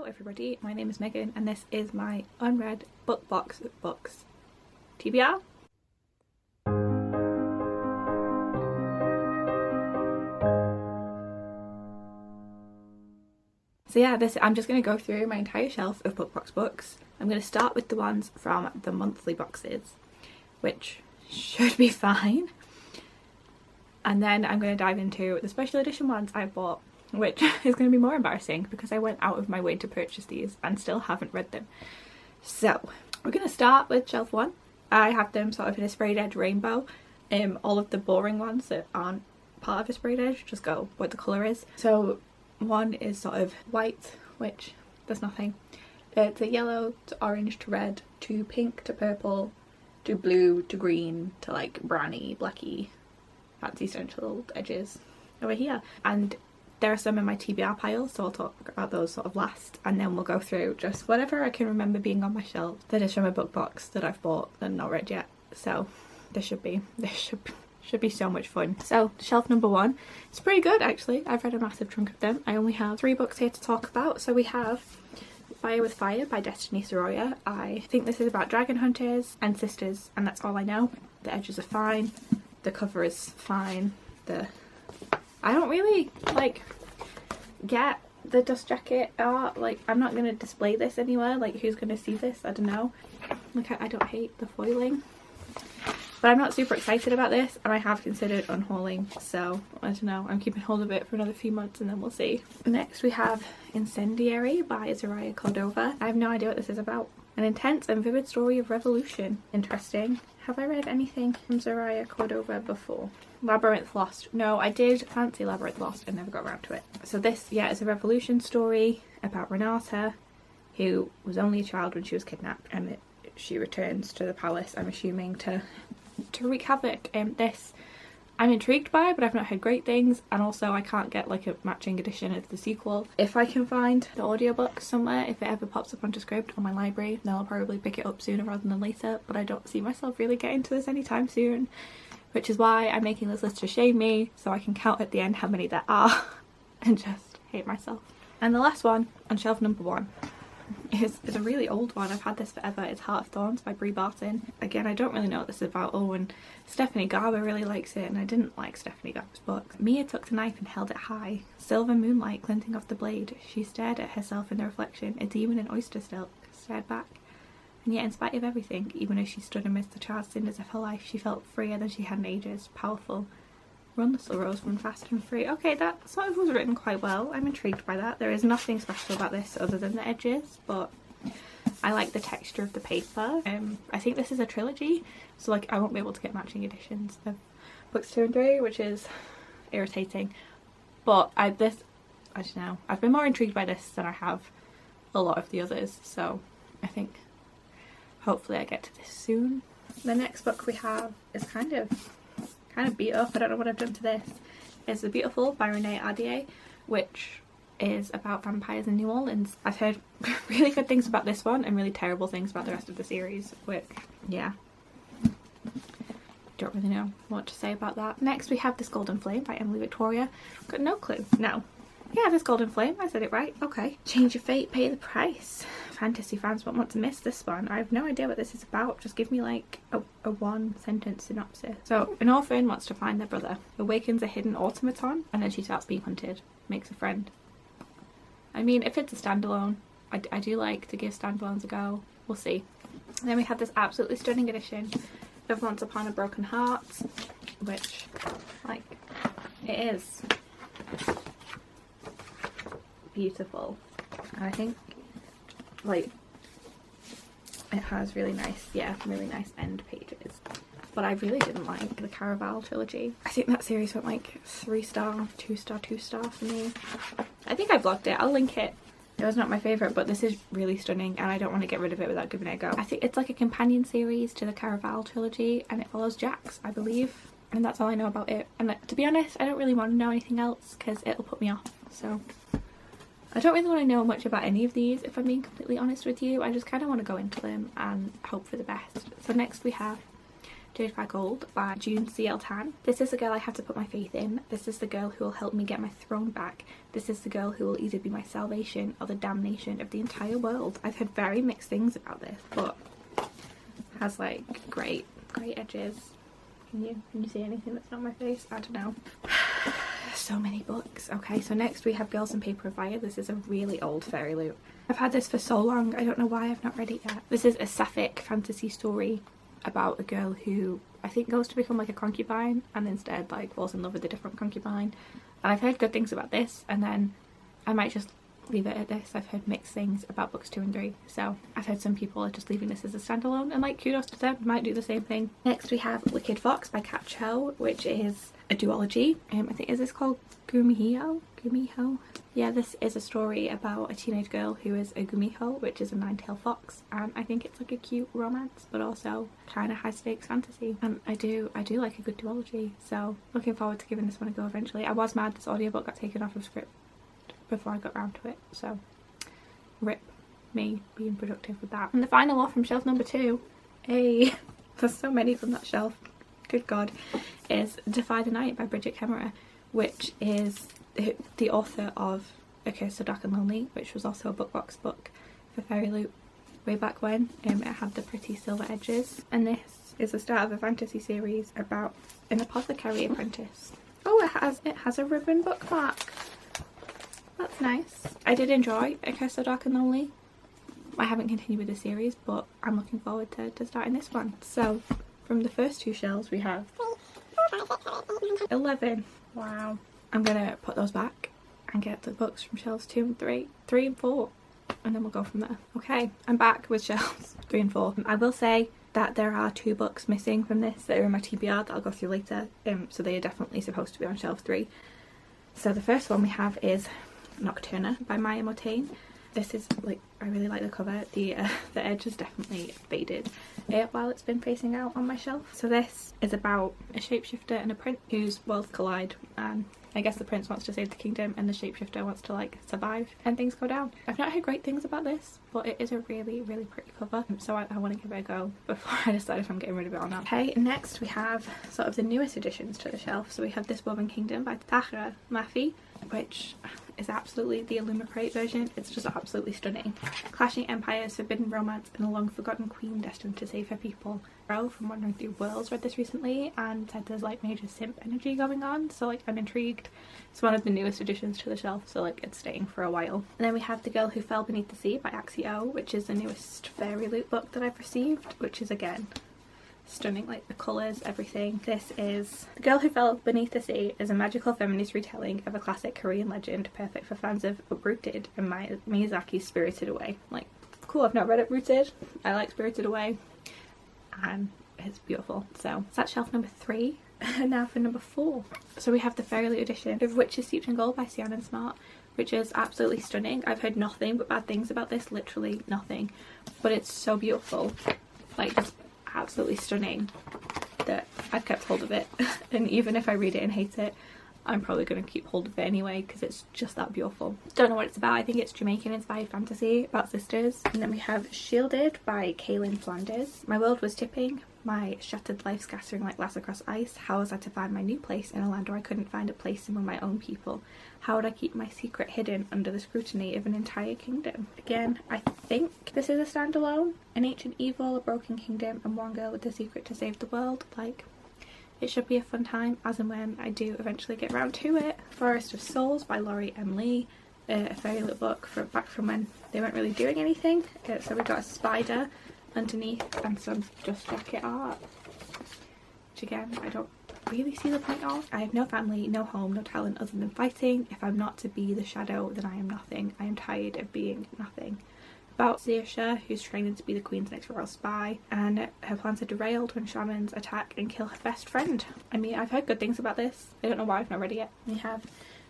everybody, my name is Megan and this is my unread book box of books. TBR? So yeah, I'm just going to go through my entire shelf of BookBox books. I'm going to start with the ones from the monthly boxes, which should be fine. And then I'm going to dive into the special edition ones I bought, which is going to be more embarrassing because I went out of my way to purchase these and still haven't read them. So we're going to start with shelf 1. I have them sort of in a sprayed edge rainbow. All of the boring ones that aren't part of a sprayed edge just go what the colour is. So one is sort of white, which there's nothing. It's a yellow to orange to red to pink to purple to blue to green to like browny, blacky, fancy central edges over here. And there are some in my TBR pile, so I'll talk about those sort of last, and then we'll go through just whatever I can remember being on my shelf that is from a book box that I've bought and not read yet. So this should be so much fun. So shelf number 1, it's pretty good actually. I've read a massive chunk of them. I only have 3 books here to talk about. So we have Fire with Fire by Destiny Soroya. I think this is about dragon hunters and sisters, and that's all I know. The edges are fine, the cover is fine, I don't really like get the dust jacket art. Like, I'm not gonna display this anywhere. Like, who's gonna see this? I don't know. Like, I don't hate the foiling, but I'm not super excited about this, and I have considered unhauling, so I don't know. I'm keeping hold of it for another few months and then we'll see. Next we have Incendiary by Zaraya Cordova. I have no idea what this is about. An intense and vivid story of revolution. Interesting. Have I read anything from Zaraya Cordova before? Labyrinth Lost. No, I did fancy Labyrinth Lost and never got around to it. So this, yeah, is a revolution story about Renata, who was only a child when she was kidnapped, and she returns to the palace, I'm assuming, to wreak havoc. This I'm intrigued by, but I've not heard great things, and also I can't get like a matching edition of the sequel. If I can find the audiobook somewhere, if it ever pops up onto Scribd on my library, then I'll probably pick it up sooner rather than later, but I don't see myself really getting to this anytime soon, which is why I'm making this list to shame me, so I can count at the end how many there are and just hate myself. And the last one on shelf number 1 is a really old one. I've had this forever. It's Heart of Thorns by Brie Barton. Again, I don't really know what this is about. Oh, and Stephanie Garber really likes it, and I didn't like Stephanie Garber's book. Mia took the knife and held it high. Silver moonlight glinting off the blade. She stared at herself in the reflection. A demon in oyster silk stared back. And yet, in spite of everything, even as she stood amidst the charred cinders of her life, she felt freer than she had in ages. Powerful. Run, little rose, run fast and free. Okay, that sort of was written quite well. I'm intrigued by that. There is nothing special about this other than the edges, but I like the texture of the paper. I think this is a trilogy, so like I won't be able to get matching editions of books 2 and 3, which is irritating. But I don't know. I've been more intrigued by this than I have a lot of the others, so I think hopefully I get to this soon. The next book we have is kind of beat up. I don't know what I've done to this. It's The Beautiful by Renee Ahdieh, which is about vampires in New Orleans. I've heard really good things about this one and really terrible things about the rest of the series, which, yeah, don't really know what to say about that. Next we have This Golden Flame by Emily Victoria. Got no clue. No. Yeah, This Golden Flame, I said it right. Okay. Change your fate, pay the price. Fantasy fans won't want to miss this one. I have no idea what this is about. Just give me like a 1-sentence synopsis. So, an orphan wants to find their brother, awakens a hidden automaton, and then she starts being hunted. Makes a friend. I mean, if it's a standalone, I do like to give standalones a go. We'll see. And then we have this absolutely stunning edition of Once Upon a Broken Heart, which, like, it is beautiful. And I think, like, it has really nice, yeah, really nice end pages. But I really didn't like the Caraval trilogy. I think that series went like 3-star, 2-star, 2-star for me. I think I vlogged it. I'll link it. It was not my favourite, but this is really stunning and I don't want to get rid of it without giving it a go. I think it's like a companion series to the Caraval trilogy and it follows Jax, I believe. And that's all I know about it. And to be honest, I don't really want to know anything else because it'll put me off. So I don't really want to know much about any of these, if I'm being completely honest with you. I just kind of want to go into them and hope for the best. So next we have Did Cry Gold by June C.L. Tan. This is the girl I have to put my faith in. This is the girl who will help me get my throne back. This is the girl who will either be my salvation or the damnation of the entire world. I've heard very mixed things about this, but has like great edges. Can you see anything that's not my face? I don't know. So many books. Okay, so next we have Girls in Paper of Fire. This is a really old fairy loot. I've had this for so long, I don't know why I've not read it yet. This is a sapphic fantasy story about a girl who I think goes to become like a concubine and instead like falls in love with a different concubine. And I've heard good things about this, and then I might just leave it at this. I've heard mixed things about books 2 and 3, so I've heard some people are just leaving this as a standalone, and like kudos to them, might do the same thing. Next we have Wicked Fox by Kat Cho, which is a duology. I think, is this called Gumiho? Yeah, this is a story about a teenage girl who is a gumiho, which is a 9-tailed fox, and I think it's like a cute romance but also kind of high stakes fantasy, and I do like a good duology, so looking forward to giving this one a go eventually. I was mad this audiobook got taken off of script before I got round to it, so rip me being productive with that. And the final one from shelf number 2, there's so many from that shelf, good god, is Defy the Night by Bridget Kemmerer, which is the author of A Curse So Dark and Lonely, which was also a bookbox book for Fairy Loot way back when. It had the pretty silver edges, and this is the start of a fantasy series about an apothecary apprentice. Oh, it has a ribbon bookmark. That's nice. I did enjoy A Curse So Dark and Lonely. I haven't continued with the series, but I'm looking forward to starting this one. So from the first 2 shelves we have 11. Wow. I'm gonna put those back and get the books from shelves 2 and 3 and 4, and then we'll go from there. Okay, I'm back with shelves 3 and 4. I will say that there are 2 books missing from this that are in my TBR that I'll go through later, so they are definitely supposed to be on shelf 3. So the first one we have is Nocturna by Maya Motain. This is like, I really like the cover. The edge has definitely faded while it's been facing out on my shelf. So this is about a shapeshifter and a prince whose worlds collide, and I guess the prince wants to save the kingdom and the shapeshifter wants to like survive, and things go down. I've not heard great things about this, but it is a really pretty cover, so I want to give it a go before I decide if I'm getting rid of it or not. Okay, next we have sort of the newest additions to the shelf. So we have This Woven Kingdom by Tahra Mafi, which is absolutely the Illumiprate version. It's just absolutely stunning. Clashing empires, forbidden romance, and a long-forgotten queen destined to save her people. Bro from Wandering Through Worlds read this recently and said there's like major simp energy going on, so like I'm intrigued. It's one of the newest additions to the shelf, so like it's staying for a while. And then we have The Girl Who Fell Beneath the Sea by Axio, which is the newest fairy loot book that I've received, which is again stunning, like the colours, everything. This is The Girl Who Fell Beneath the Sea is a magical feminist retelling of a classic Korean legend, perfect for fans of Uprooted and Miyazaki's Spirited Away. Like, cool, I've not read Uprooted. I like Spirited Away, and it's beautiful. So that's shelf number 3. And now for number 4. So we have the Fairy Loot edition of Witches Steeped in Gold by Sian Smart, which is absolutely stunning. I've heard nothing but bad things about this, literally nothing, but it's so beautiful, like just absolutely stunning, that I've kept hold of it. And even if I read it and hate it, I'm probably going to keep hold of it anyway because it's just that beautiful. Don't know what it's about. I think it's Jamaican inspired fantasy about sisters. And then we have Shielded by Kaylin Flanders. My world was tipping, my shattered life scattering like glass across ice. How was I to find my new place in a land where I couldn't find a place among my own people? How would I keep my secret hidden under the scrutiny of an entire kingdom? Again, I think this is a standalone. An ancient evil, a broken kingdom, and one girl with the secret to save the world. Like, it should be a fun time as and when I do eventually get round to it. Forest of Souls by Laurie M. Lee. A fairy little book back from when they weren't really doing anything. So we got a spider underneath and some just jacket art, which again I don't really see the point of. I have no family, no home, no talent other than fighting. If I'm not to be the shadow, then I am nothing. I am tired of being nothing. About Saoirse, who's training to be the Queen's next royal spy, and her plans are derailed when shamans attack and kill her best friend. I mean, I've heard good things about this. I don't know why I've not read it yet. We have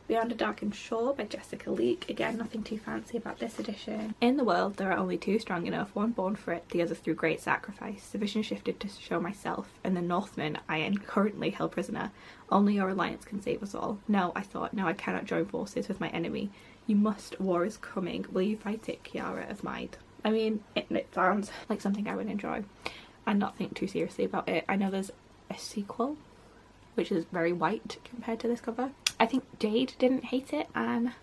Beyond a Darkened Shore by Jessica Leake. Again, nothing too fancy about this edition. In the world, there are only 2 strong enough, one born for it, the other through great sacrifice. The vision shifted to show myself, and the Northmen I am currently held prisoner. Only your alliance can save us all. No, I thought, no, I cannot join forces with my enemy. You must, war is coming. Will you fight it, Kiara of Mide? I mean, it sounds like something I would enjoy. and not think too seriously about it. I know there's a sequel which is very white compared to this cover. I think Jade didn't hate it, and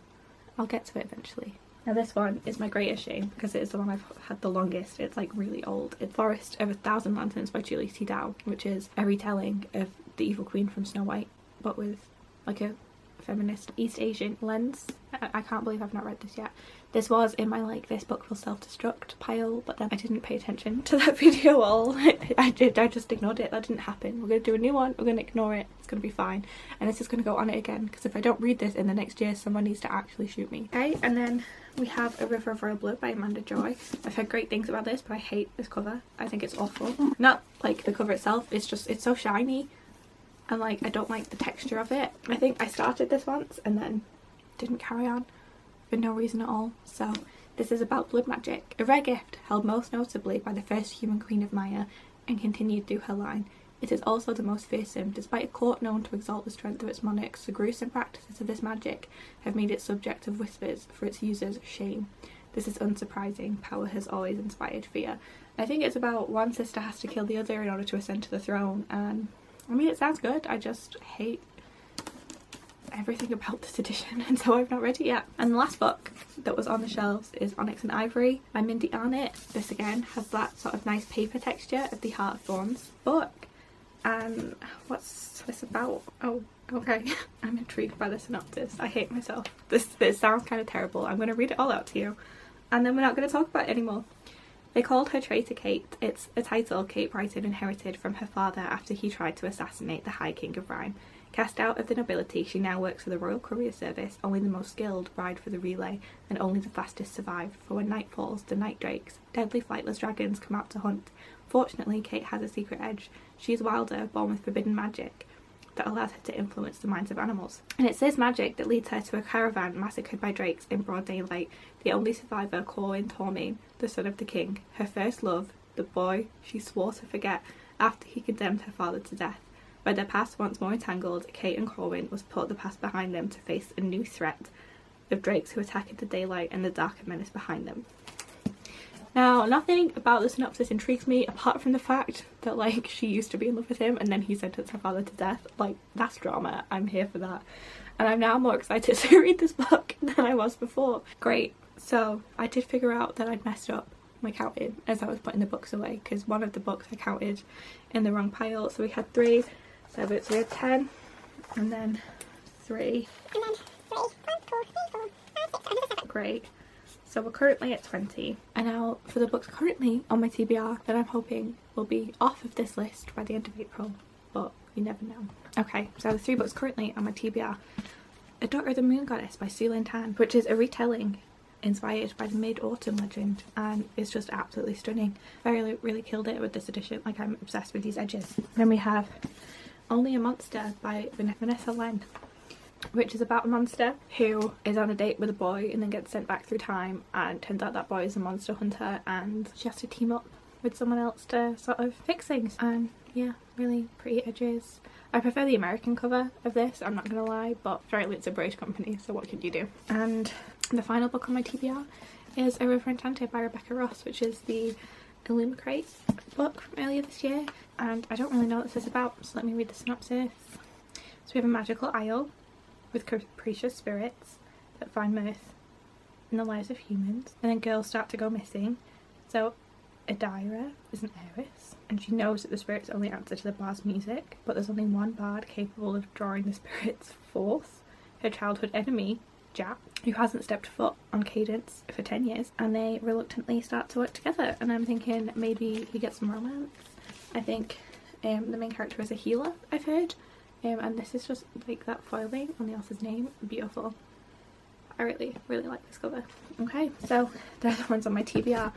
I'll get to it eventually. Now this one is my greatest shame because it is the one I've had the longest. It's like really old. It's Forest of 1,000 Lanterns by Julie C. Dow, which is a retelling of the evil queen from Snow White, but with like a feminist East Asian lens. I can't believe I've not read this yet. This was in my like this book will self-destruct pile, but then I didn't pay attention to that video at all. I just ignored it. That didn't happen. We're going to do a new one, we're going to ignore it, it's going to be fine, and this is going to go on it again because if I don't read this in the next year, someone needs to actually shoot me. Okay, and then we have A River of Royal Blood by Amanda Joy. I've heard great things about this, but I hate this cover. I think it's awful. Not like the cover itself, it's just, it's so shiny, and like I don't like the texture of it. I think I started this once and then didn't carry on for no reason at all. So this is about blood magic, a rare gift held most notably by the first human queen of Maya and continued through her line. It is also the most fearsome. Despite a court known to exalt the strength of its monarchs, the gruesome practices of this magic have made it subject of whispers for its users' shame. This is unsurprising. Power has always inspired fear. I think it's about one sister has to kill the other in order to ascend to the throne, and I mean it sounds good, I just hate everything about this edition, and so I've not read it yet. And the last book that was on the shelves is Onyx and Ivory by Mindy Arnott. This again has that sort of nice paper texture of the Heart of Thorns book. And what's this about? Oh, okay. I'm intrigued by the synopsis. I hate myself. This sounds kind of terrible. I'm going to read it all out to you, and then we're not going to talk about it anymore. They called her Traitor Kate. It's a title Kate Brighton inherited from her father after he tried to assassinate the High King of Rhyme. Cast out of the nobility, she now works for the Royal Courier Service. Only the most skilled ride for the relay, and only the fastest survive, for when night falls, the night drakes, deadly flightless dragons, come out to hunt. Fortunately, Kate has a secret edge. She is wilder, born with forbidden magic that allows her to influence the minds of animals. And it's this magic that leads her to a caravan massacred by drakes in broad daylight. The only survivor, Corwin Tormain, the son of the king, her first love, the boy she swore to forget after he condemned her father to death. By their past once more entangled, Kate and Corwin must put the past behind them to face a new threat of drakes who attack in the daylight and the darker menace behind them. Now, nothing about the synopsis intrigues me apart from the fact that like she used to be in love with him and then he sentenced her father to death. Like, that's drama. I'm here for that. And I'm now more excited to read this book than I was before. Great. So I did figure out that I'd messed up my counting as I was putting the books away, because one of the books I counted in the wrong pile. So we had 3. So we had 10 and then 3. And then 3. 1, 2, 3, 4, 5, 6, 7. Great. So we're currently at 20. And now for the books currently on my TBR that I'm hoping will be off of this list by the end of April, but you never know. Okay, so the 3 books currently on my TBR. A Daughter of the Moon Goddess by Sue Lynn Tan, which is a retelling inspired by the Mid-Autumn legend, and it's just absolutely stunning. I really killed it with this edition. Like, I'm obsessed with these edges. Then we have Only a Monster by Vanessa Len, which is about a monster who is on a date with a boy and then gets sent back through time, and turns out that boy is a monster hunter and she has to team up with someone else to sort of fix things. And yeah, really pretty edges. I prefer the American cover of this, I'm not gonna lie, but apparently it's a British company, so what can you do? And the final book on my TBR is A River Enchanted by Rebecca Ross, which is the Illumicrate book from earlier this year, and I don't really know what this is about, so let me read the synopsis. So we have a magical isle with capricious spirits that find mirth in the lives of humans, and then girls start to go missing. So Adira is an heiress, and she knows that the spirits only answer to the bard's music, but there's only one bard capable of drawing the spirits forth. Her childhood enemy, Jack, who hasn't stepped foot on Cadence for 10 years, and they reluctantly start to work together, and I'm thinking maybe he gets some romance. I think the main character is a healer, I've heard, and this is just like that foiling on the author's name. Beautiful. I really like this cover. Okay, so they're the ones on my TBR,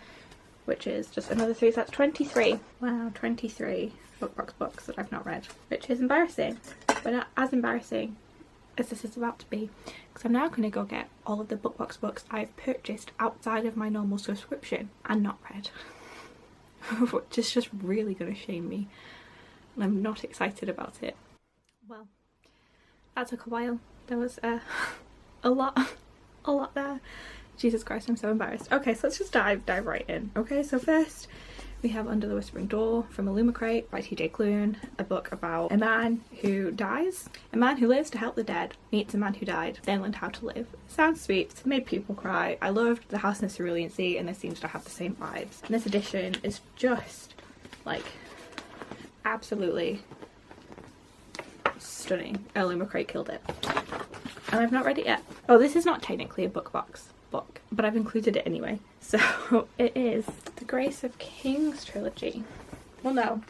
which is just another 3, so that's 23. Wow, 23 BookBox books that I've not read, which is embarrassing, but not as embarrassing as this is about to be, because I'm now going to go get all of the BookBox books I've purchased outside of my normal subscription and not read, which is just really going to shame me, and I'm not excited about it. Well, that took a while. There was a lot there. Jesus Christ, I'm so embarrassed. Okay, so let's just dive right in. Okay, so first We have Under the Whispering Door from Illumicrate by TJ Klune, a book about a man who dies. A man who lives to help the dead meets a man who died, then learned how to live. Sounds sweet. It made people cry. I loved The House in the Cerulean Sea, and this seems to have the same vibes. And this edition is just like absolutely stunning. Illumicrate killed it. And I've not read it yet. Oh, this is not technically a book box book, but I've included it anyway. So it is the Grace of Kings trilogy. Well, no,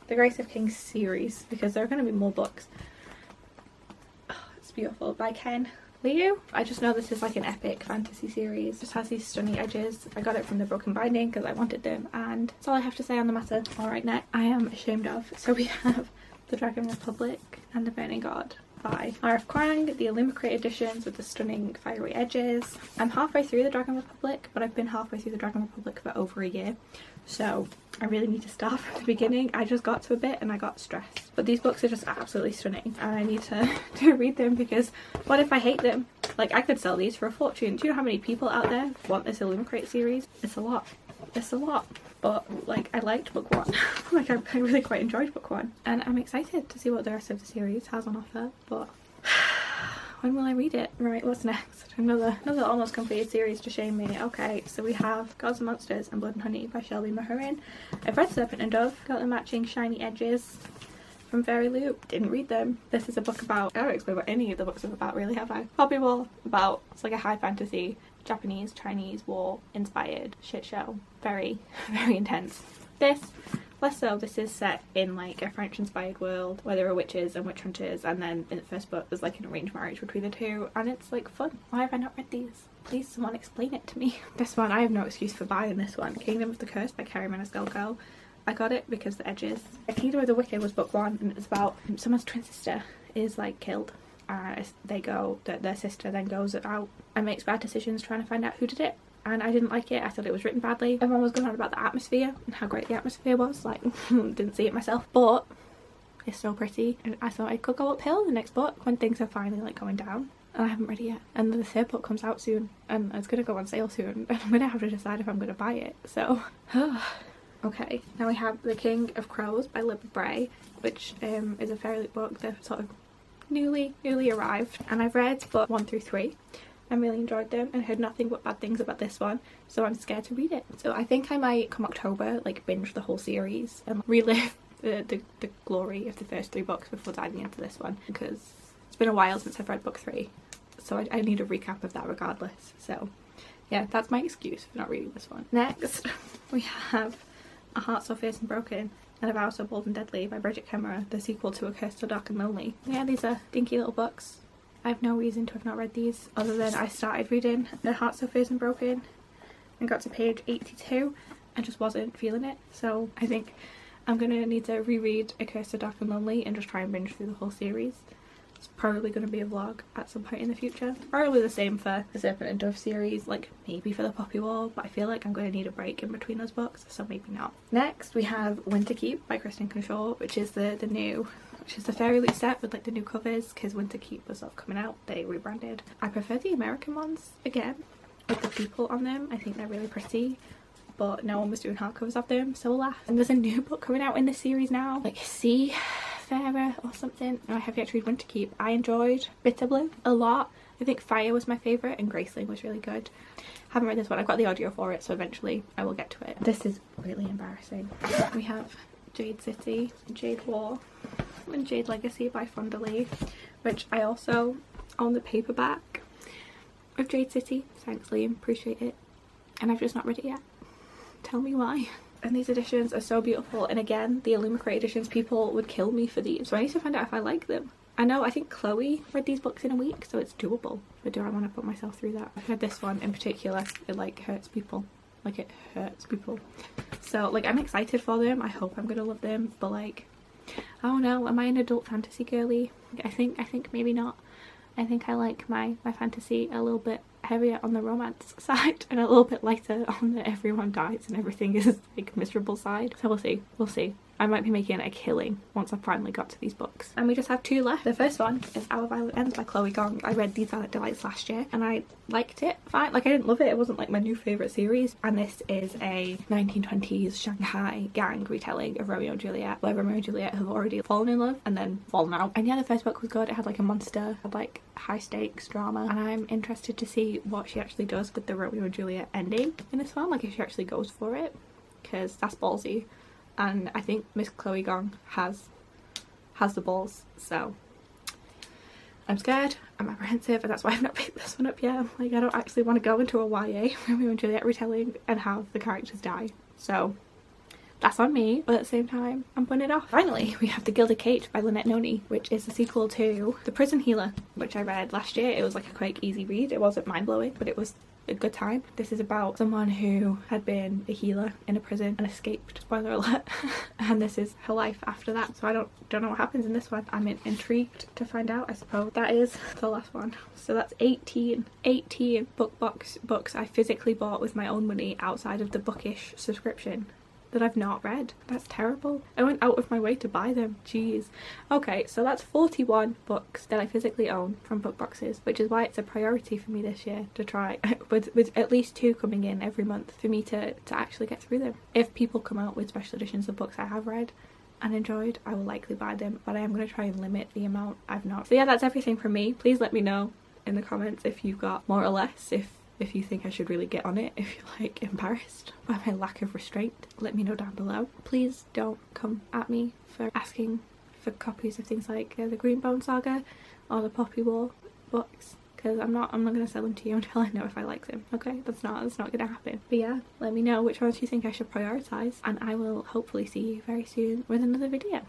the Grace of Kings series, because there are going to be more books. Oh, it's beautiful. By Ken Liu. I just know this is like an epic fantasy series. It just has these stunning edges. I got it from the Broken Binding because I wanted them, and that's all I have to say on the matter. Alright, next I am ashamed of. So we have The Dragon Republic and The Burning God by R.F. Kuang, the Illumicrate editions with the stunning fiery edges. I'm halfway through The Dragon Republic, but I've been halfway through The Dragon Republic for over a year, so I really need to start from the beginning. I just got to a bit and I got stressed. But these books are just absolutely stunning, and I need to read them, because what if I hate them? Like, I could sell these for a fortune. Do you know how many people out there want this Illumicrate series? It's a lot. It's a lot. But like, I liked book one. Like, I really quite enjoyed book one, and I'm excited to see what the rest of the series has on offer. But when will I read it? Right, what's next? Another almost completed series to shame me. Okay, so we have Gods and Monsters and Blood and Honey by Shelby Mahurin. I've read Serpent and Dove, got the matching shiny edges from Fairy Loop. Didn't read them. This is a book about, I don't explain what any of the books are about really, have I? Poppy Wall, about, it's like a high fantasy Japanese, Chinese war inspired shit show. Very, very intense. This, less so. This is set in like a French inspired world where there are witches and witch hunters, and then in the first book there's like an arranged marriage between the two, and it's like fun. Why have I not read these? Please someone explain it to me. This one, I have no excuse for buying this one. Kingdom of the Curse by Kerry Maniscalco. I got it because the edges. Kingdom of the Wicked was book one, and it's about someone's twin sister is like killed. They go, their sister then goes out and makes bad decisions trying to find out who did it, and I didn't like it. I thought it was written badly. Everyone was going on about the atmosphere and how great the atmosphere was, like didn't see it myself, but it's so pretty, and I thought I could go uphill the next book when things are finally like going down, and I haven't read it yet. And the third book comes out soon, and it's gonna go on sale soon, and I'm gonna have to decide if I'm gonna buy it, so okay, now we have The King of Crows by Libba Bray, which is a Fairy Loop book. They're sort of newly arrived, and I've read book 1 through 3 and really enjoyed them and heard nothing but bad things about this one, so I'm scared to read it. So I think I might come October like binge the whole series and relive the glory of the first 3 books before diving into this one, because it's been a while since I've read book 3, so I need a recap of that regardless. So yeah, that's my excuse for not reading this one. Next we have A Heart So Fierce and Broken and A Vow So Bold and Deadly by Bridget Kemmerer, the sequel to A Curse So Dark and Lonely. Yeah, these are dinky little books. I have no reason to have not read these, other than I started reading A Heart So Fierce and Broken and got to page 82 and just wasn't feeling it. So I think I'm gonna need to reread A Curse So Dark and Lonely and just try and binge through the whole series. It's probably going to be a vlog at some point in the future. Probably the same for the Serpent and Dove series, like maybe for the Poppy Wall, but I feel like I'm going to need a break in between those books, so maybe not. Next we have Winterkeep by Kristen Conshaw, which is the Fairy Loop set with like the new covers, because Winterkeep was sort of coming out. They rebranded. I prefer the American ones again with the people on them. I think they're really pretty, but no one was doing hardcovers of them, so alas. And there's a new book coming out in this series now, like Seafarer or something. I have yet to read Winterkeep. I enjoyed Bitter Blue a lot. I think Fire was my favourite and Graceling was really good. Haven't read this one. I've got the audio for it, so eventually I will get to it. This is really embarrassing. We have Jade City, Jade War and Jade Legacy by Fonda Lee, which I also own the paperback of Jade City. Thanks Liam, appreciate it. And I've just not read it yet. Tell me why. And these editions are so beautiful, and again, the Illumicrate editions, people would kill me for these, so I need to find out if I like them. I think Chloe read these books in a week, so it's doable, but do I want to put myself through that? I've heard this one in particular, it like hurts people. Like, it hurts people. So like, I'm excited for them. I hope I'm gonna love them, but like, I don't know, am I an adult fantasy girly? I think maybe not. I think I like my fantasy a little bit heavier on the romance side and a little bit lighter on the everyone dies and everything is like miserable side. So we'll see. I might be making a killing once I've finally got to these books. And we just have 2 left. The first one is Our Violet Ends by Chloe Gong. I read These Violet Delights last year and I liked it fine. Like, I didn't love it. It wasn't like my new favourite series. And this is a 1920s Shanghai gang retelling of Romeo and Juliet, where Romeo and Juliet have already fallen in love and then fallen out. And yeah, the first book was good. It had like a monster, had like high stakes drama, and I'm interested to see what she actually does with the Romeo and Juliet ending in this one, like if she actually goes for it, because that's ballsy, and I think Miss Chloe Gong has the balls, so I'm scared, I'm apprehensive, and that's why I've not picked this one up yet. Like, I don't actually want to go into a YA Romeo and Juliet retelling and have the characters die, so that's on me, but at the same time, I'm putting it off. Finally, we have The Gilded Cage by Lynette Noni, which is the sequel to The Prison Healer, which I read last year. It was like a quick, easy read. It wasn't mind-blowing, but it was a good time. This is about someone who had been a healer in a prison and escaped, spoiler alert, and this is her life after that. So I don't know what happens in this one. I'm intrigued to find out, I suppose. That is the last one. So that's 18 books I physically bought with my own money outside of the Bookish subscription that I've not read. That's terrible. I went out of my way to buy them. Jeez. Okay, so that's 41 books that I physically own from book boxes, which is why it's a priority for me this year to try with at least 2 coming in every month for me to actually get through them. If people come out with special editions of books I have read and enjoyed, I will likely buy them, but I am going to try and limit the amount I've not. So yeah, that's everything from me. Please let me know in the comments if you've got more or less, if you think I should really get on it, if you're like embarrassed by my lack of restraint, let me know down below. Please don't come at me for asking for copies of things like the Greenbone Saga or the Poppy War books, because I'm not gonna sell them to you until I know if I like them. Okay, that's not gonna happen. But yeah, let me know which ones you think I should prioritize, and I will hopefully see you very soon with another video.